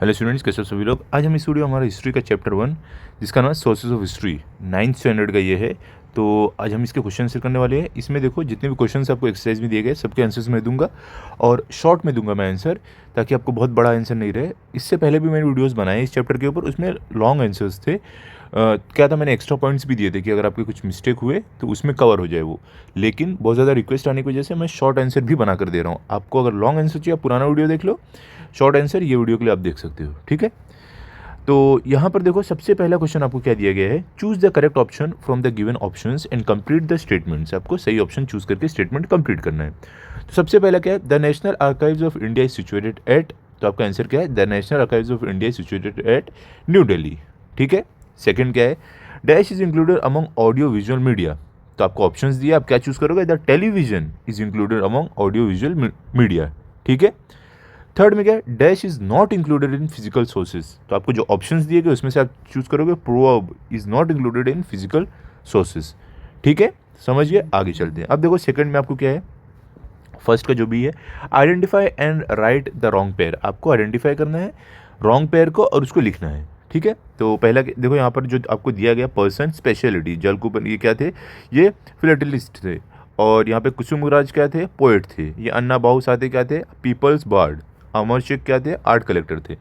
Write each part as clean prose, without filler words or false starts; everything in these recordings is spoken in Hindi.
हेलो स्टूडेंट्स, कैसे हो सभी लोग। आज हम इस वीडियो हमारा हिस्ट्री का चैप्टर 1 जिसका नाम है sources of history 9th standard का ये है। तो आज हम इसके क्वेश्चन आंसर करने वाले हैं। इसमें देखो जितने भी क्वेश्चंस आपको एक्सरसाइज में दिए गए सबके आंसर्स मैं दूंगा और शॉर्ट में दूंगा मैं आंसर, ताकि आपको बहुत बड़ा आंसर नहीं रहे। इससे पहले भी मैंने वीडियोज़ बनाए इस चैप्टर के ऊपर, उसमें लॉन्ग आंसर्स थे। क्या था, मैंने एक्स्ट्रा पॉइंट्स भी दिए थे कि अगर आपके कुछ मिस्टेक हुए तो उसमें कवर हो जाए वो। लेकिन बहुत ज़्यादा रिक्वेस्ट आने की वजह से मैं शॉर्ट आंसर भी बना कर दे रहा हूँ आपको। अगर लॉन्ग आंसर चाहिए आप पुराना वीडियो देख लो, शॉर्ट आंसर ये वीडियो के लिए आप देख सकते हो, ठीक है। तो यहाँ पर देखो सबसे पहला क्वेश्चन आपको क्या दिया गया है, choose the correct option from the given options and complete the statements. आपको सही ऑप्शन चूज करके स्टेटमेंट कंप्लीट करना है। तो सबसे पहला क्या है, the national archives of India is situated at. तो आपका आंसर क्या है, the national archives of India is situated at new Delhi, ठीक है। सेकंड क्या है, dash is included among audio visual media. तो आपको ऑप्शंस दिए, आप क्या चूज करोगे, the television is included among audio visual media, ठीक है। थर्ड में क्या है, dash is not included in physical sources. तो आपको जो ऑप्शंस दिए गए उसमें से आप चूज करोगे proverb is not included in physical sources, ठीक है। समझ गए, आगे चलते हैं। अब देखो सेकंड में आपको क्या है, फर्स्ट का जो भी है, identify and right the wrong pair. आपको आइडेंटिफाई करना है रॉन्ग पेयर को और उसको लिखना है, ठीक है। तो पहला देखो यहाँ पर जो आपको दिया गया, पर्सन स्पेशलिटी, जलकुपन ये क्या थे, ये फिलेटलिस्ट थे। और यहाँ पे कुसुमराज क्या थे, पोएट थे। ये अन्ना बाहू साथे क्या थे, पीपल्स बार्ड। अमर शेख क्या थे, आर्ट कलेक्टर थे।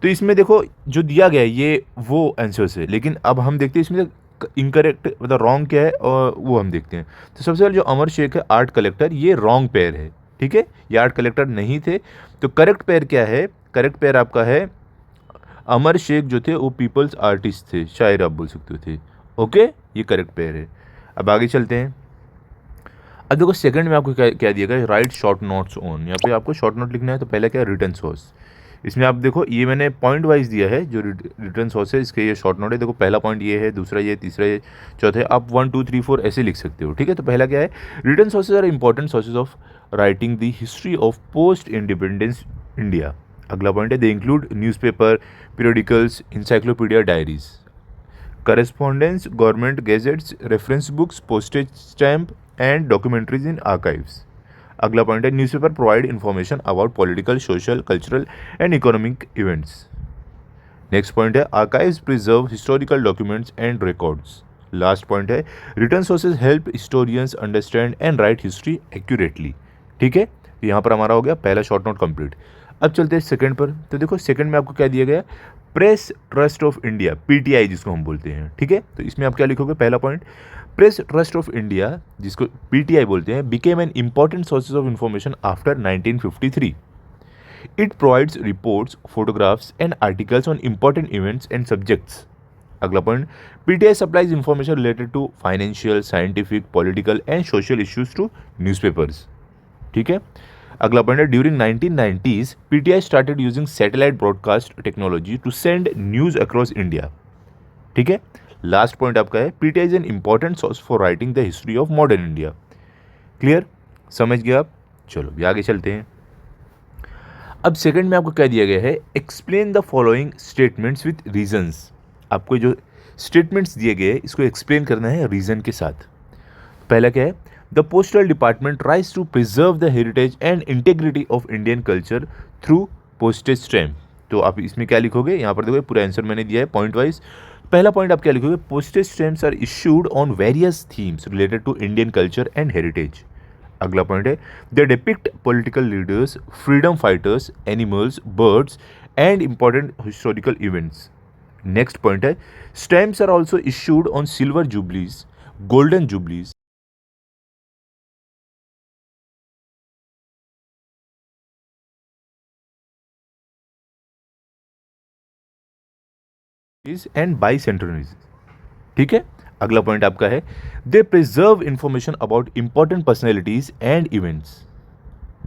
तो इसमें देखो जो दिया गया है ये वो आंसर्स है, लेकिन अब हम देखते हैं इसमें इनकरेक्ट मतलब रॉन्ग क्या है और वो हम देखते हैं। तो सबसे पहले जो अमर शेख है आर्ट कलेक्टर, ये रॉन्ग पेयर है, ठीक है। ये आर्ट कलेक्टर नहीं थे। तो करेक्ट पेयर क्या है, करेक्ट पेयर आपका है अमर शेख जो थे वो पीपल्स आर्टिस्ट थे, शायर आप बोल सकते थे, ओके। ये करेक्ट पेयर है। अब आगे चलते हैं। अब देखो सेकंड में आपको क्या दिया गया, राइट शॉर्ट नोट्स ऑन। यहाँ पे आपको शॉर्ट नोट लिखना है। तो पहला क्या है, रिटर्न सोर्स। इसमें आप देखो ये मैंने पॉइंट वाइज दिया है, जो रिटर्न सोर्स है इसके ये शॉर्ट नोट है। देखो पहला पॉइंट ये है, दूसरा ये, तीसरा ये, चौथा आप 1 2 3 4 ऐसे लिख सकते हो, ठीक है। तो पहला क्या है, written sources are important sources of writing the history of post independence India. अगला पॉइंट है, they include newspaper, periodicals, encyclopaedia, diaries, correspondence, government gazettes, reference books, postage stamp and documentaries in archives. अगला पॉइंट है, newspaper provide information about political, social, cultural and economic events. Next point है, archives preserve historical documents and records. Last point है, written sources help historians understand and write history accurately, ठीक है। तो यहाँ पर हमारा हो गया पहला शॉर्ट नोट कंप्लीट। अब चलते हैं सेकंड पर। तो देखो सेकंड में आपको क्या दिया गया, press trust of India, PTI जिसको हम बोलते हैं, ठीक है। तो इसमें आप क्या लिखोगे, पहला point, press trust of India जिसको पीटीआई बोलते हैं, became an important sources of information after 1953। It provides reports, photographs and articles on important events and subjects. अगला point, PTI supplies information related to financial, scientific, political and social issues to newspapers, ठीक है। अगला पॉइंट है, during 1990s PTI started using satellite broadcast technology to send news across India, ठीक है। लास्ट पॉइंट आपका है, PTI is an important source for writing the history of modern India. Clear, समझ गए आप। चलो भी आगे चलते हैं। अब सेकंड में आपको क्या दिया गया है, explain the following statements with reasons. आपको जो स्टेटमेंट्स दिए गए इसको एक्सप्लेन करना है रीजन के साथ। पहला क्या है, the postal department tries to preserve the heritage and integrity of Indian culture through postage stamp. तो आप इसमें क्या लिखोगे, यहाँ पर देखो पूरा आंसर मैंने दिया है पॉइंट वाइज। पहला पॉइंट आप क्या लिखोगे, postage stamps are issued on various themes related to Indian culture and heritage. अगला पॉइंट है, they depict political leaders, freedom fighters, animals, birds and important historical events. Next point है, stamps are also issued on silver jubilees, golden jubilees, and bicentenaries, ठीक है। अगला पॉइंट आपका है, they preserve information about important personalities and events.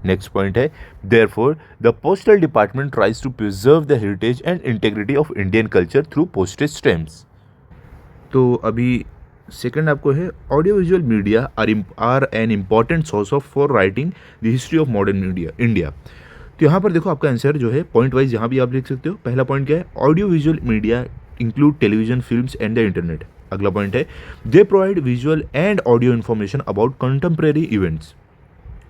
Next point है, therefore the postal department tries to preserve the heritage and integrity of Indian culture through postage stamps. तो अभी सेकंड आपको है, audio visual media are an important source of for writing the history of modern India. तो यहाँ पर देखो आपका आंसर जो है पॉइंट वाइज यहाँ भी आप लिख सकते हो। पहला पॉइंट क्या है, audio visual media include television, films and the internet. अगला पॉइंट है, they provide visual and audio information about contemporary events.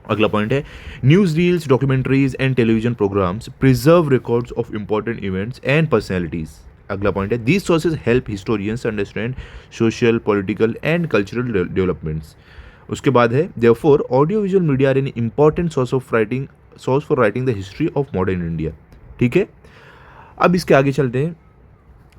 अगला पॉइंट है news reels, documentaries and television programmes preserve records of important events and personalities. अगला पॉइंट है these sources help historians understand social, political and cultural developments. उसके बाद है therefore audio visual media are an important source for writing the history of modern India. ठीक है, अब इसके आगे चलते हैं।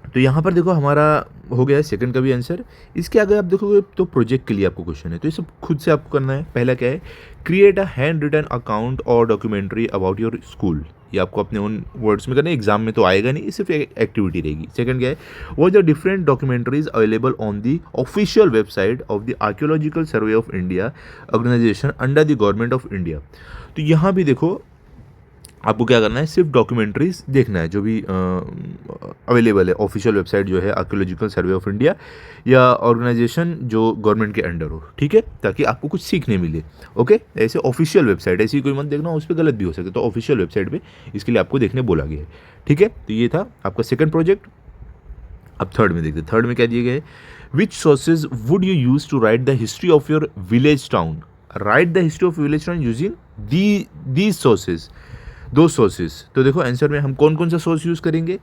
तो यहाँ पर देखो हमारा हो गया है सेकंड का भी आंसर। इसके आगे आप देखोगे तो प्रोजेक्ट के लिए आपको क्वेश्चन है, तो ये सब खुद से आपको करना है। पहला क्या है, create a handwritten account और डॉक्यूमेंट्री अबाउट योर स्कूल। ये आपको अपने ओन वर्ड्स में करना है, एग्जाम में तो आएगा नहीं, ये सिर्फ एक एक्टिविटी रहेगी। सेकंड क्या है, वो the different documentaries available on the official website of the archaeological survey of India organisation under the government of India. तो यहाँ भी देखो आपको क्या करना है, सिर्फ डॉक्यूमेंट्रीज देखना है जो भी अवेलेबल है ऑफिशियल वेबसाइट जो है आर्कियोलॉजिकल सर्वे ऑफ इंडिया या ऑर्गेनाइजेशन जो गवर्नमेंट के अंडर हो। ठीक है, ताकि आपको कुछ सीखने मिले। ओके, ऐसे ऑफिशियल वेबसाइट, ऐसी कोई मत देखना, उस पर गलत भी हो सके, तो ऑफिशियल वेबसाइट पे इसके लिए आपको देखने बोला गया है। ठीक है, तो ये था आपका सेकंड प्रोजेक्ट। अब थर्ड में देखते हैं, थर्ड में क्या दिए गए, which sources would you use to write the history of your village town. Write the history of village town using these sources, दो सोर्सेज। तो देखो आंसर में हम कौन कौन सा सोर्स यूज़ करेंगे,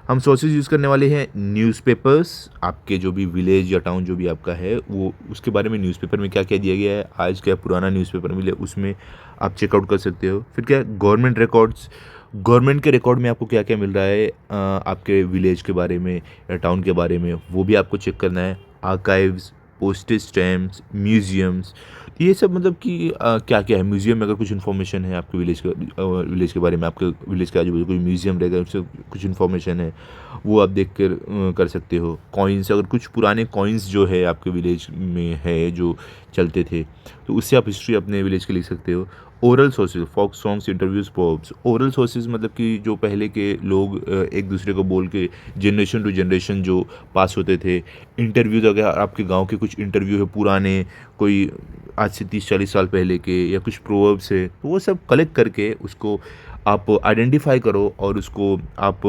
हम सोर्सेज यूज़ करने वाले हैं न्यूज़पेपर्स, आपके जो भी विलेज या टाउन जो भी आपका है वो उसके बारे में न्यूज़पेपर में क्या क्या दिया गया है, आज क्या पुराना न्यूज़पेपर मिले उसमें आप चेकआउट कर सकते हो। फिर क्या गवर्नमेंट रिकॉर्ड्स, गवर्नमेंट के रिकॉर्ड में आपको क्या क्या मिल रहा है आपके विलेज के बारे में या टाउन के बारे में, वो भी आपको चेक करना है। आर्काइव्स, पोस्टेज स्टैम्प्स, म्यूजियम्स, ये सब मतलब कि क्या क्या है। म्यूजियम में अगर कुछ इन्फॉर्मेशन है आपके विलेज के बारे में, आपके विलेज के आजू बाजू कोई म्यूजियम रहेगा उससे कुछ इन्फॉर्मेशन है, वो आप देख कर कर सकते हो। कॉइन्स, अगर कुछ पुराने कॉइन्स जो है आपके विलेज में है जो चलते थे, तो उससे आप हिस्ट्री अपने विलेज की लिख सकते हो। Oral sources, folk songs, interviews, poems. Oral sources मतलब कि जो पहले के लोग एक दूसरे को बोल के जनरेशन टू जनरेशन जो पास होते थे। इंटरव्यूज़, अगर आपके गांव के कुछ इंटरव्यू है पुराने, कोई आज से 30-40 साल पहले के, या कुछ प्रोवर्ब्स है, तो वो सब कलेक्ट करके उसको आप आइडेंटिफाई करो और उसको आप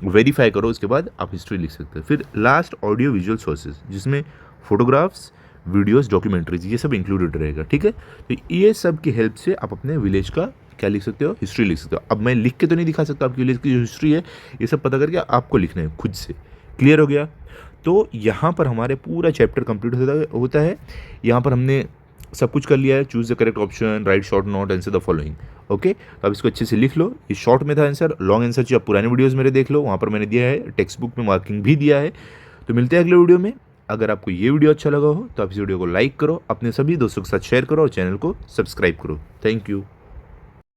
वेरीफाई करो, उसके बाद आप हिस्ट्री लिख सकते हो। फिर लास्ट ऑडियो विजुअल सोर्सेज, जिसमें फोटोग्राफ्स, वीडियोस, डॉक्यूमेंट्रीज, ये सब इंक्लूडेड रहेगा। ठीक है, तो ये सब की हेल्प से आप अपने विलेज का क्या लिख सकते हो, हिस्ट्री लिख सकते हो। अब मैं लिख के तो नहीं दिखा सकता, आपकी विलेज की जो हिस्ट्री है ये सब पता करके आपको लिखना है खुद से। क्लियर हो गया? तो यहाँ पर हमारे पूरा चैप्टर कंप्लीट होता है। यहाँ पर हमने सब कुछ कर लिया है। Choose the correct option, right short note, answer the following. Okay, तो आप इसको अच्छे से लिख लो। ये शॉर्ट में था आंसर, लॉन्ग आंसर चाहिए आप पुराने वीडियोज़ मेरे देख लो, वहाँ पर मैंने दिया है, टेक्स्ट बुक में मार्किंग भी दिया है। तो मिलते हैं अगले वीडियो में। अगर आपको ये वीडियो अच्छा लगा हो तो आप इस वीडियो को लाइक करो, अपने सभी दोस्तों के साथ शेयर करो और चैनल को सब्सक्राइब करो। Thank you.